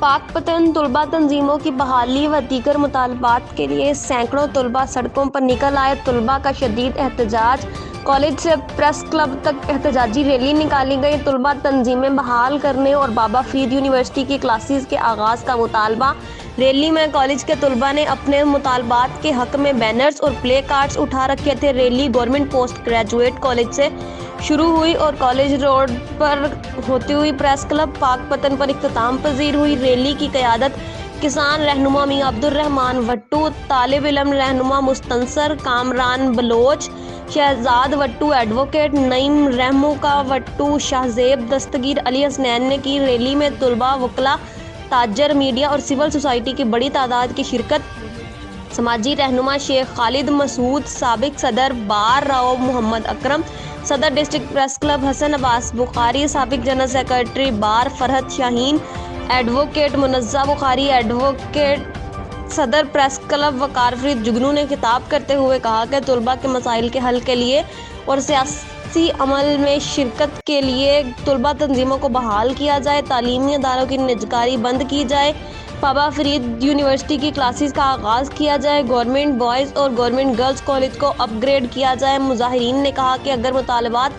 पाक पतन तलबा तंजीमों की बहाली व दीगर मुतालबात के लिए सैकड़ों तलबा सड़कों पर निकल आए। तलबा का शदीद एहतजाज, कॉलेज से प्रेस क्लब तक एहतजाजी रैली निकाली गई। तलबा तंजीमें बहाल करने और बाबा फरीद यूनिवर्सिटी की क्लासेस के आगाज़ का मुतालबा। रैली में कॉलेज के तलबा ने अपने मुतालबात के हक में बैनर्स और प्ले कार्ड्स उठा रखे थे। Rally government post graduate college से शुरू हुई और कॉलेज रोड पर होती हुई प्रेस क्लब पाक पतन पर इख्तिताम पजीर हुई। रैली की क़यादत किसान रहनुमा मियां अब्दुर रहमान वट्टू, तालिब इल्म रहनुमा मुस्तनसर कामरान बलोच, शहजाद वट्टू एडवोकेट, नईम रहमुका वट्टू, शाहजेब दस्तगीर, अली हसनैन ने की। रैली में तलबा, वकला, ताजर, मीडिया और सिविल सोसाइटी की बड़ी तादाद की शिरकत। समाजी रहनुमा शेख खालिद मसूद, साबिक सदर बार राव मोहम्मद अकरम, सदर district press club Hasan Abbas Bukhari, साबिक general secretary bar Farhat Shaheen, advocate Munazza Bukhari, advocate सदर प्रेस क्लब वकार फरीद जुगनू ने खिताब करते हुए कहा कि तलबा के मसाइल के हल के लिए और सियासी अमल में शिरकत के लिए तलबा तंजीमों को बहाल किया जाए, तालीमी इदारों की निजकारी बंद की जाए, बाबा फरीद यूनिवर्सिटी की क्लासेस का आगाज़ किया जाए, गवर्नमेंट बॉयज़ और गवर्नमेंट गर्ल्स कॉलेज को अपग्रेड किया जाए। मुजाहिरीन ने कहा कि अगर मुतालबात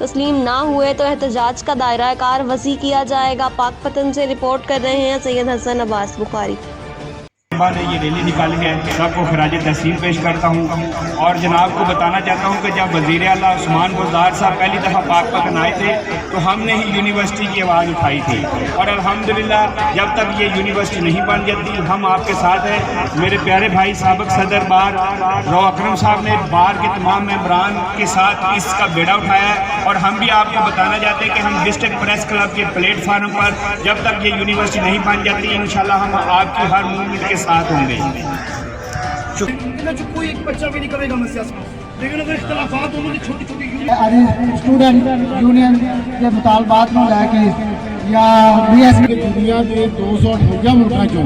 तस्लीम ना हुए तो एहतजाज का दायरा कार वसी किया जाएगा। पाक पतन से रिपोर्ट कर रहे हैं सैयद हसन अब्बास बुखारी। ने ये रैली निकाली है, सबको खराज तहसीन पेश करता हूँ और जनाब को बताना चाहता हूँ कि जब वज़ीर आला उस्मान बुज़दार साहब पहली दफ़ा पाक पतन आए थे तो हमने ही यूनिवर्सिटी की आवाज़ उठाई थी और अल्हम्दुलिल्लाह जब तक ये यूनिवर्सिटी नहीं बन जाती हम आपके साथ हैं। मेरे प्यारे भाई साबिक सदर बार राव अकरम साहब ने बार के तमाम मेंबरान के साथ इसका बेड़ा उठाया है और हम भी आपको बताना चाहते हैं कि हम डिस्ट्रिक्ट प्रेस क्लब के प्लेटफार्म पर जब तक ये यूनिवर्सिटी नहीं बन जाती इंशाल्लाह हम आपकी हर मूवमेंट के साथ होंगे। कोई एक बच्चा भी नहीं करेगा लेकिन अगर इख्तिलाफात होंगे छोटी छोटी स्टूडेंट यूनियन के मुतालबात में लैके या दुनिया के 258 मुल्कों चो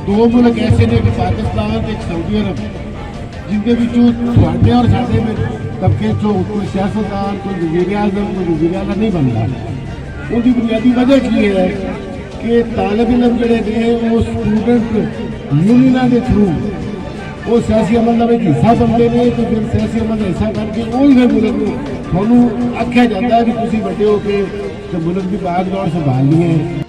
दो मुल्क ऐसे ने पाकिस्तान एक सऊदी अरब जिनके विचों थोड़े और साडे में तबके चो कोई सियासतदान कोई वज़ीर आज़म कोई वज़ीर आला नहीं बनता। उसकी बुनियादी वजह की है कि तालिब इल्म जड़े ने वो स्टूडेंट यूनियन के थ्रू वो सियासी अमल का एक हिस्सा बनते हैं तो फिर सियासी अमल का हिस्सा करके फिर मुल्क को थोनू आख्या जाता है कि तुम बड़े हो के तो मुल्क की बागडोर संभालनी है।